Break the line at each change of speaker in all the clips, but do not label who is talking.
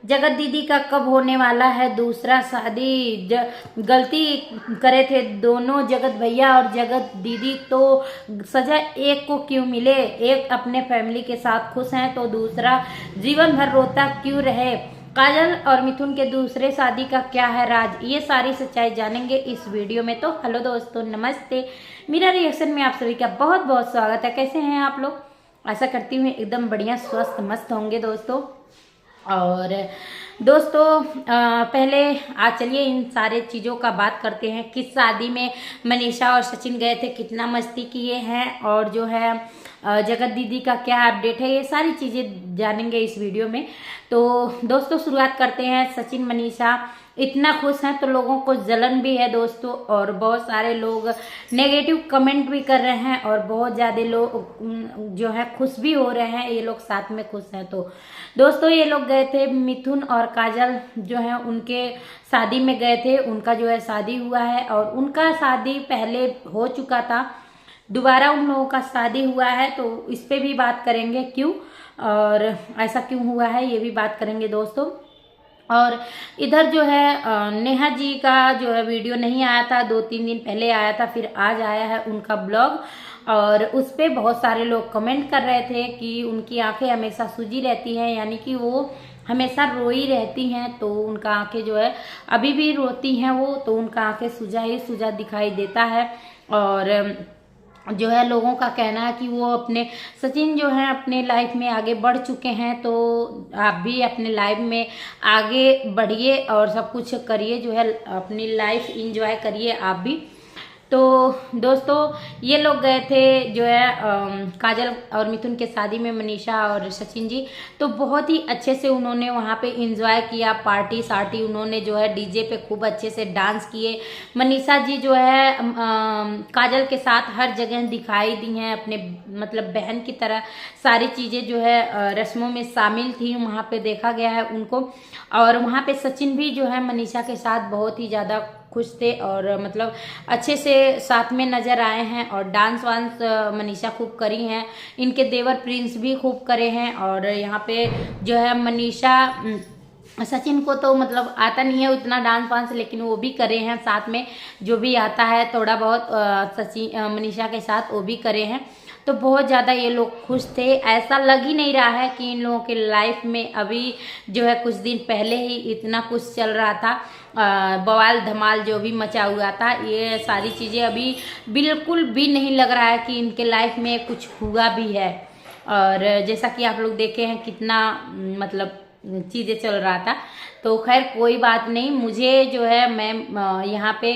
जगत दीदी का कब होने वाला है दूसरा शादी। गलती करे थे दोनों, जगत भैया और जगत दीदी, तो सजा एक को क्यों मिले? एक अपने फैमिली के साथ खुश हैं तो दूसरा जीवन भर रोता क्यों रहे? काजल और मिथुन के दूसरे शादी का क्या है राज? ये सारी सच्चाई जानेंगे इस वीडियो में। तो हेलो दोस्तों, नमस्ते। मेरा रिएक्शन में आप सभी का बहुत बहुत स्वागत है। कैसे हैं आप लोग? आशा करती हूँ एकदम बढ़िया स्वस्थ मस्त होंगे दोस्तों। और दोस्तों पहले आज चलिए इन सारे चीज़ों का बात करते हैं। किस शादी में मनीषा और सचिन गए थे, कितना मस्ती किए हैं, और जो है जगत दीदी का क्या अपडेट है, ये सारी चीज़ें जानेंगे इस वीडियो में। तो दोस्तों शुरुआत करते हैं। सचिन मनीषा इतना खुश हैं तो लोगों को जलन भी है दोस्तों, और बहुत सारे लोग नेगेटिव कमेंट भी कर रहे हैं, और बहुत ज़्यादा लोग जो है खुश भी हो रहे हैं। ये लोग साथ में खुश हैं। तो दोस्तों ये लोग गए थे, मिथुन और काजल जो है उनके शादी में गए थे। उनका जो है शादी हुआ है, और उनका शादी पहले हो चुका था, दोबारा उन लोगों का शादी हुआ है। तो इस पे भी बात करेंगे क्यों और ऐसा क्यों हुआ है, ये भी बात करेंगे दोस्तों। और इधर जो है नेहा जी का जो है वीडियो नहीं आया था, 2-3 दिन पहले आया था, फिर आज आया है उनका ब्लॉग। और उस पे बहुत सारे लोग कमेंट कर रहे थे कि उनकी आंखें हमेशा सूजी रहती हैं, यानी कि वो हमेशा रोई रहती हैं। तो उनका आंखें जो है अभी भी रोती हैं वो, तो उनका आंखें सूजा ही सूजा दिखाई देता है। और जो है लोगों का कहना है कि वो अपने सचिन जो है अपने लाइफ में आगे बढ़ चुके हैं, तो आप भी अपने लाइफ में आगे बढ़िए और सब कुछ करिए, जो है अपनी लाइफ एंजॉय करिए आप भी। तो दोस्तों ये लोग गए थे जो है काजल और मिथुन के शादी में, मनीषा और सचिन जी। तो बहुत ही अच्छे से उन्होंने वहाँ पे एंजॉय किया, पार्टी सार्टी उन्होंने जो है डीजे पे खूब अच्छे से डांस किए। मनीषा जी जो है काजल के साथ हर जगह दिखाई दी हैं, अपने मतलब बहन की तरह सारी चीज़ें जो है रस्मों में शामिल थी, वहाँ पे देखा गया है उनको। और वहाँ पे सचिन भी जो है मनीषा के साथ बहुत ही ज़्यादा खुश थे, और मतलब अच्छे से साथ में नज़र आए हैं। और डांस वांस मनीषा खूब करी हैं, इनके देवर प्रिंस भी खूब करे हैं। और यहाँ पे जो है मनीषा सचिन को तो मतलब आता नहीं है उतना डांस वांस, लेकिन वो भी करे हैं साथ में, जो भी आता है थोड़ा बहुत सचिन मनीषा के साथ वो भी करे हैं। तो बहुत ज़्यादा ये लोग खुश थे। ऐसा लग ही नहीं रहा है कि इन लोगों के लाइफ में अभी जो है कुछ दिन पहले ही इतना कुछ चल रहा था, बवाल धमाल जो भी मचा हुआ था, ये सारी चीज़ें अभी बिल्कुल भी नहीं लग रहा है कि इनके लाइफ में कुछ हुआ भी है। और जैसा कि आप लोग देखे हैं कितना मतलब चीज़ें चल रहा था। तो खैर कोई बात नहीं, मुझे जो है मैं यहाँ पे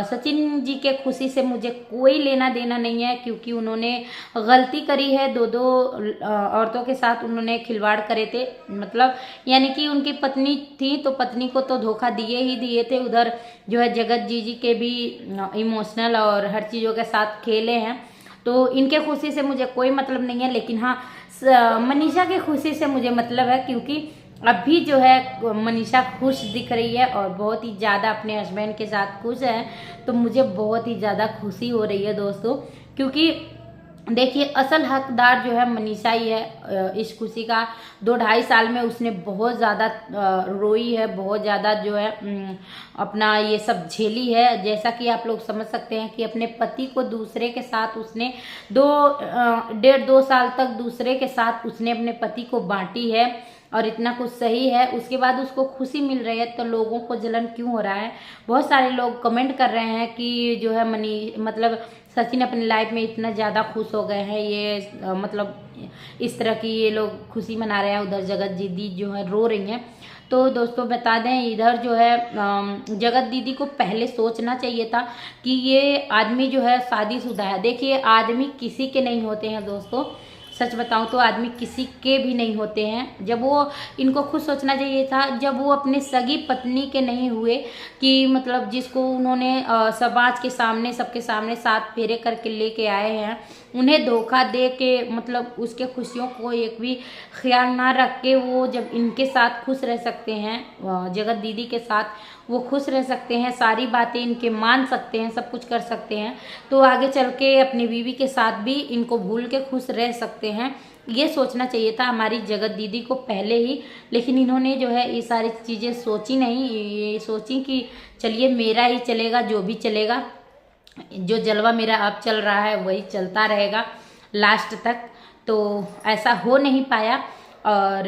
सचिन जी के खुशी से मुझे कोई लेना देना नहीं है, क्योंकि उन्होंने गलती करी है। दो औरतों के साथ उन्होंने खिलवाड़ करे थे, मतलब यानी कि उनकी पत्नी थी तो पत्नी को तो धोखा दिए ही दिए थे। उधर जो है जगत जी के भी इमोशनल और हर चीज़ों के साथ खेले हैं। तो इनके खुशी से मुझे कोई मतलब नहीं है, लेकिन हाँ मनीषा की खुशी से मुझे मतलब है, क्योंकि अभी जो है मनीषा खुश दिख रही है और बहुत ही ज़्यादा अपने हस्बैंड के साथ खुश है। तो मुझे बहुत ही ज़्यादा खुशी हो रही है दोस्तों, क्योंकि देखिए असल हकदार जो है मनीषा ही है इस खुशी का। 2-2.5 साल में उसने बहुत ज़्यादा रोई है, बहुत ज़्यादा जो है अपना ये सब झेली है। जैसा कि आप लोग समझ सकते हैं कि अपने पति को दूसरे के साथ उसने 1.5-2 साल तक दूसरे के साथ उसने अपने पति को बांटी है, और इतना कुछ सही है। उसके बाद उसको खुशी मिल रही है, तो लोगों को जलन क्यों हो रहा है? बहुत सारे लोग कमेंट कर रहे हैं कि जो है मतलब सचिन अपनी लाइफ में इतना ज़्यादा खुश हो गए हैं, ये मतलब इस तरह की ये लोग खुशी मना रहे हैं। उधर जगत दीदी जो है रो रही हैं। तो दोस्तों बता दें, इधर जो है जगत दीदी को पहले सोचना चाहिए था कि ये आदमी जो है शादीशुदा है। देखिए आदमी किसी के नहीं होते हैं दोस्तों, सच बताऊं तो आदमी किसी के भी नहीं होते हैं। जब वो इनको खुद सोचना चाहिए था जब वो अपने सगी पत्नी के नहीं हुए, कि मतलब जिसको उन्होंने समाज के सामने सबके सामने 7 फेरे करके लेके आए हैं, उन्हें धोखा दे के मतलब उसके खुशियों को एक भी ख्याल ना रख के वो जब इनके साथ खुश रह सकते हैं जगत दीदी के साथ, वो खुश रह सकते हैं, सारी बातें इनके मान सकते हैं, सब कुछ कर सकते हैं, तो आगे चल के अपनी बीवी के साथ भी इनको भूल के खुश रह सकते हैं। ये सोचना चाहिए था हमारी जगत दीदी को पहले ही, लेकिन इन्होंने जो है ये सारी चीज़ें सोची नहीं। ये सोची कि चलिए मेरा ही चलेगा, जो भी चलेगा, जो जलवा मेरा अब चल रहा है वही चलता रहेगा लास्ट तक। तो ऐसा हो नहीं पाया। और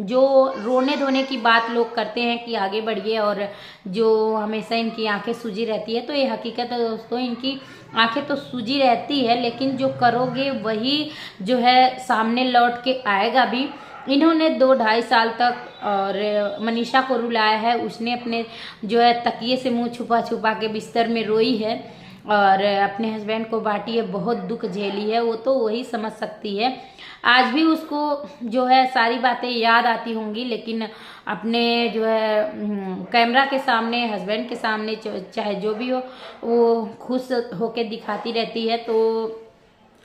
जो रोने धोने की बात लोग करते हैं कि आगे बढ़िए, और जो हमेशा इनकी आंखें सूजी रहती है, तो ये हकीकत है दोस्तों, इनकी आंखें तो सूजी रहती है, लेकिन जो करोगे वही जो है सामने लौट के आएगा भी। इन्होंने 2-2.5 साल तक और मनीषा को रुलाया है, उसने अपने जो है तकिए से मुंह छुपा छुपा के बिस्तर में रोई है, और अपने हस्बैंड को बाटी है, बहुत दुख झेली है, वो तो वही समझ सकती है। आज भी उसको जो है सारी बातें याद आती होंगी, लेकिन अपने जो है कैमरा के सामने, हस्बैंड के सामने, चाहे जो भी हो, वो खुश होके दिखाती रहती है। तो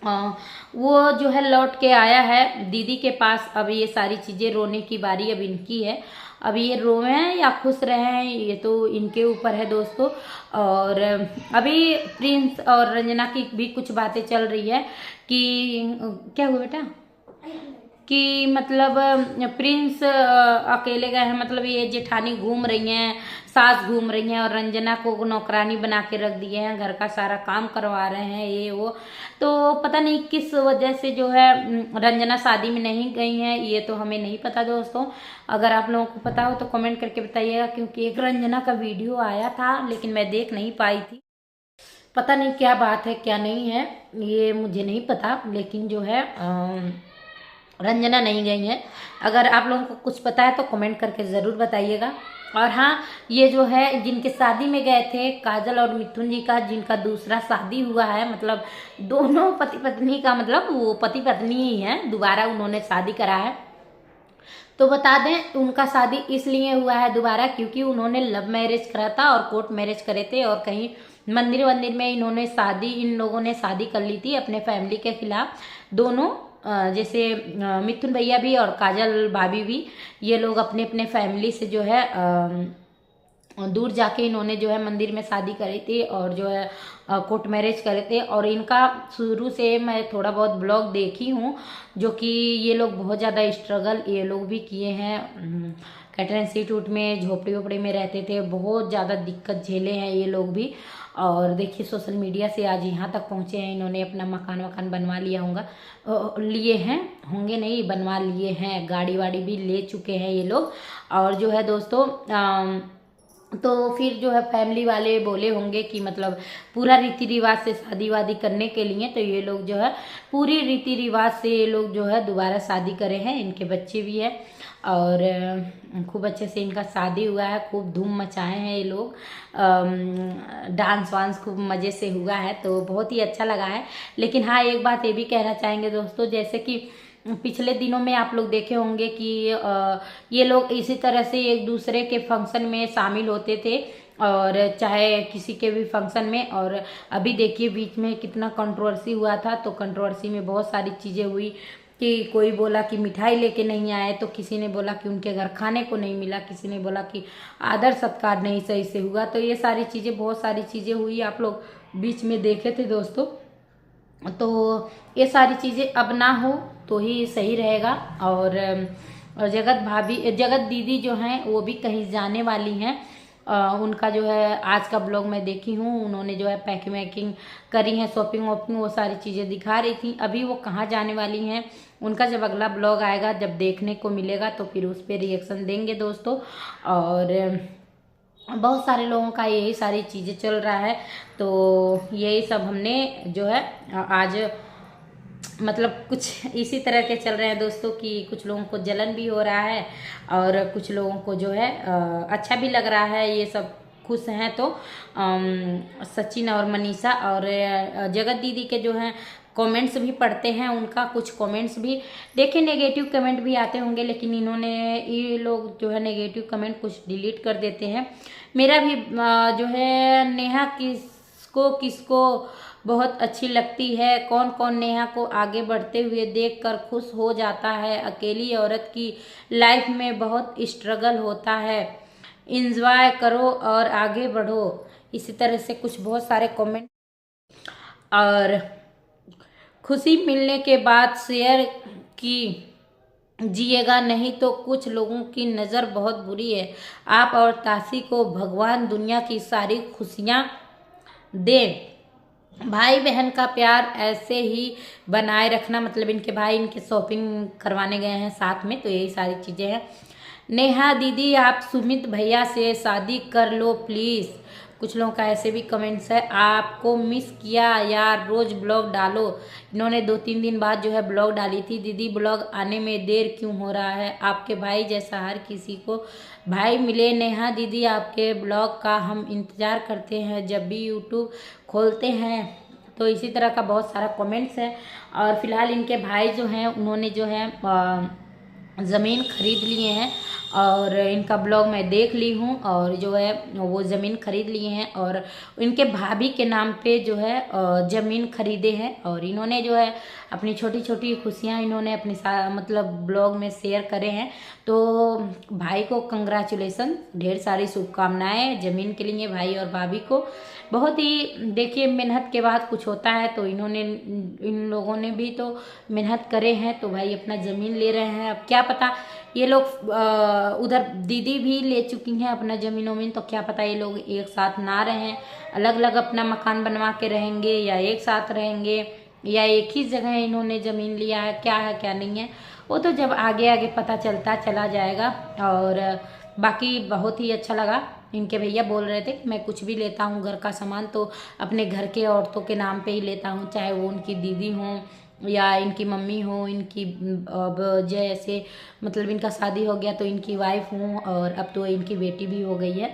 वो जो है लौट के आया है दीदी के पास। अब ये सारी चीज़ें, रोने की बारी अब इनकी है। अब ये रोए हैं या खुश रहे हैं ये तो इनके ऊपर है दोस्तों। और अभी प्रिंस और रंजना की भी कुछ बातें चल रही है कि क्या हुआ बेटा, कि मतलब प्रिंस अकेले गए हैं, मतलब ये जेठानी घूम रही हैं, सास घूम रही हैं, और रंजना को नौकरानी बना के रख दिए हैं, घर का सारा काम करवा रहे हैं ये वो। तो पता नहीं किस वजह से जो है रंजना शादी में नहीं गई हैं, ये तो हमें नहीं पता दोस्तों। अगर आप लोगों को पता हो तो कमेंट करके बताइएगा, क्योंकि एक रंजना का वीडियो आया था लेकिन मैं देख नहीं पाई थी। पता नहीं क्या बात है क्या नहीं है, ये मुझे नहीं पता, लेकिन जो है रंजना नहीं गई है। अगर आप लोगों को कुछ पता है तो कमेंट करके ज़रूर बताइएगा। और हाँ, ये जो है जिनके शादी में गए थे, काजल और मिथुन जी का, जिनका दूसरा शादी हुआ है, मतलब दोनों पति पत्नी का, मतलब वो पति पत्नी ही हैं, दोबारा उन्होंने शादी करा है। तो बता दें उनका शादी इसलिए हुआ है दोबारा क्योंकि उन्होंने लव मैरिज करा था और कोर्ट मैरिज करे थे, और कहीं मंदिर वंदिर में इन्होंने शादी, इन लोगों ने शादी कर ली थी अपने फैमिली के खिलाफ। दोनों जैसे मिथुन भैया भी और काजल भाभी भी, ये लोग अपने अपने फैमिली से जो है दूर जाके इन्होंने जो है मंदिर में शादी करी थी, और जो है कोर्ट मैरिज करे थे। और इनका शुरू से मैं थोड़ा बहुत ब्लॉग देखी हूँ, जो कि ये लोग बहुत ज़्यादा स्ट्रगल ये लोग भी किए हैं। कैटल इंस्टीट्यूट में झोपड़ी वोपड़ी में रहते थे, बहुत ज़्यादा दिक्कत झेले हैं ये लोग भी। और देखिए सोशल मीडिया से आज यहाँ तक पहुँचे हैं, इन्होंने अपना मकान वकान बनवा लिया लिए हैं, होंगे नहीं, बनवा लिए हैं, गाड़ी वाड़ी भी ले चुके हैं ये लोग। और जो है दोस्तों तो फिर जो है फैमिली वाले बोले होंगे कि मतलब पूरा रीति रिवाज से शादी वादी करने के लिए, तो ये लोग जो है पूरी रीति रिवाज से ये लोग जो है दोबारा शादी करे हैं। इनके बच्चे भी है और खूब अच्छे से इनका शादी हुआ है, खूब धूम मचाए हैं ये लोग, डांस वांस खूब मज़े से हुआ है, तो बहुत ही अच्छा लगा है। लेकिन हाँ, एक बात ये भी कहना चाहेंगे दोस्तों, जैसे कि पिछले दिनों में आप लोग देखे होंगे कि ये लोग इसी तरह से एक दूसरे के फंक्शन में शामिल होते थे, और चाहे किसी के भी फंक्शन में। और अभी देखिए बीच में कितना कंट्रोवर्सी हुआ था, तो कंट्रोवर्सी में बहुत सारी चीज़ें हुई कि कोई बोला कि मिठाई लेके नहीं आए, तो किसी ने बोला कि उनके घर खाने को नहीं मिला, किसी ने बोला कि आदर सत्कार नहीं सही से हुआ। तो ये सारी चीज़ें, बहुत सारी चीज़ें हुई, आप लोग बीच में देखे थे दोस्तों। तो ये सारी चीज़ें अब ना हो तो ही सही रहेगा। और जगत दीदी जो हैं वो भी कहीं जाने वाली हैं। उनका जो है आज का ब्लॉग मैं देखी हूँ, उन्होंने जो है पैकिंग वैकिंग करी है, शॉपिंग वॉपिंग वो सारी चीज़ें दिखा रही थी। अभी वो कहाँ जाने वाली हैं, उनका जब अगला ब्लॉग आएगा, जब देखने को मिलेगा, तो फिर उस पर रिएक्शन देंगे दोस्तों। और बहुत सारे लोगों का यही सारी चीज़ें चल रहा है, तो यही सब हमने जो है आज मतलब कुछ इसी तरह के चल रहे हैं दोस्तों, कि कुछ लोगों को जलन भी हो रहा है और कुछ लोगों को जो है अच्छा भी लग रहा है, ये सब खुश हैं। तो सचिन और मनीषा और जगत दीदी के जो हैं कमेंट्स भी पढ़ते हैं, उनका कुछ कमेंट्स भी देखे, नेगेटिव कमेंट भी आते होंगे, लेकिन इन्होंने, ये लोग जो है नेगेटिव कमेंट कुछ डिलीट कर देते हैं। मेरा भी जो है नेहा किसको बहुत अच्छी लगती है, कौन कौन नेहा को आगे बढ़ते हुए देखकर खुश हो जाता है। अकेली औरत की लाइफ में बहुत स्ट्रगल होता है, इंजॉय करो और आगे बढ़ो। इसी तरह से कुछ बहुत सारे कमेंट। और खुशी मिलने के बाद शेयर की जिएगा, नहीं तो कुछ लोगों की नज़र बहुत बुरी है। आप और तासी को भगवान दुनिया की सारी खुशियाँ दे। भाई बहन का प्यार ऐसे ही बनाए रखना। मतलब इनके भाई इनके शॉपिंग करवाने गए हैं साथ में, तो यही सारी चीज़ें हैं। नेहा दीदी आप सुमित भैया से शादी कर लो प्लीज़। कुछ लोगों का ऐसे भी कमेंट्स है। आपको मिस किया यार, रोज ब्लॉग डालो। इन्होंने 2-3 दिन बाद जो है ब्लॉग डाली थी। दीदी ब्लॉग आने में देर क्यों हो रहा है? आपके भाई जैसा हर किसी को भाई मिले। नेहा दीदी आपके ब्लॉग का हम इंतज़ार करते हैं जब भी यूट्यूब खोलते हैं। तो इसी तरह का बहुत सारा कमेंट्स है। और फिलहाल इनके भाई जो हैं उन्होंने जो है ज़मीन खरीद लिए हैं और इनका ब्लॉग मैं देख ली हूँ। और जो है वो ज़मीन खरीद लिए हैं और इनके भाभी के नाम पे जो है ज़मीन खरीदे हैं। और इन्होंने जो है अपनी छोटी छोटी खुशियाँ इन्होंने अपने मतलब ब्लॉग में शेयर करे हैं। तो भाई को कंग्रेचुलेसन, ढेर सारी शुभकामनाएं ज़मीन के लिए भाई और भाभी को। बहुत ही देखिए मेहनत के बाद कुछ होता है, तो इन लोगों ने भी तो मेहनत करे हैं, तो भाई अपना ज़मीन ले रहे हैं। अब क्या पता ये लोग उधर दीदी भी ले चुकी हैं अपना ज़मीन वमीन, तो क्या पता ये लोग एक साथ ना रहें, अलग अलग अपना मकान बनवा के रहेंगे या एक साथ रहेंगे या एक ही जगह इन्होंने ज़मीन लिया है। क्या है क्या नहीं है वो तो जब आगे आगे पता चलता चला जाएगा। और बाकी बहुत ही अच्छा लगा। इनके भैया बोल रहे थे कि मैं कुछ भी लेता हूँ घर का सामान तो अपने घर के औरतों के नाम पे ही लेता हूँ, चाहे वो उनकी दीदी हों या इनकी मम्मी हो, इनकी अब जैसे मतलब इनका शादी हो गया तो इनकी वाइफ हूँ और अब तो इनकी बेटी भी हो गई है।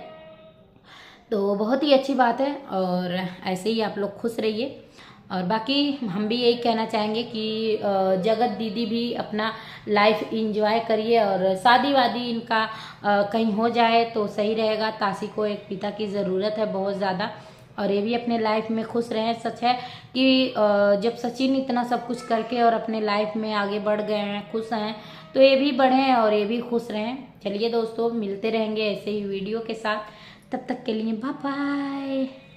तो बहुत ही अच्छी बात है और ऐसे ही आप लोग खुश रहिए। और बाकी हम भी यही कहना चाहेंगे कि जगत दीदी भी अपना लाइफ इंजॉय करिए और शादी वादी इनका कहीं हो जाए तो सही रहेगा। तासी को एक पिता की ज़रूरत है बहुत ज़्यादा और ये भी अपने लाइफ में खुश रहें। सच है कि जब सचिन इतना सब कुछ करके और अपने लाइफ में आगे बढ़ गए हैं, खुश हैं, तो ये भी बढ़ें और ये भी खुश रहें। चलिए दोस्तों, मिलते रहेंगे ऐसे ही वीडियो के साथ। तब तक के लिए बाय बाय।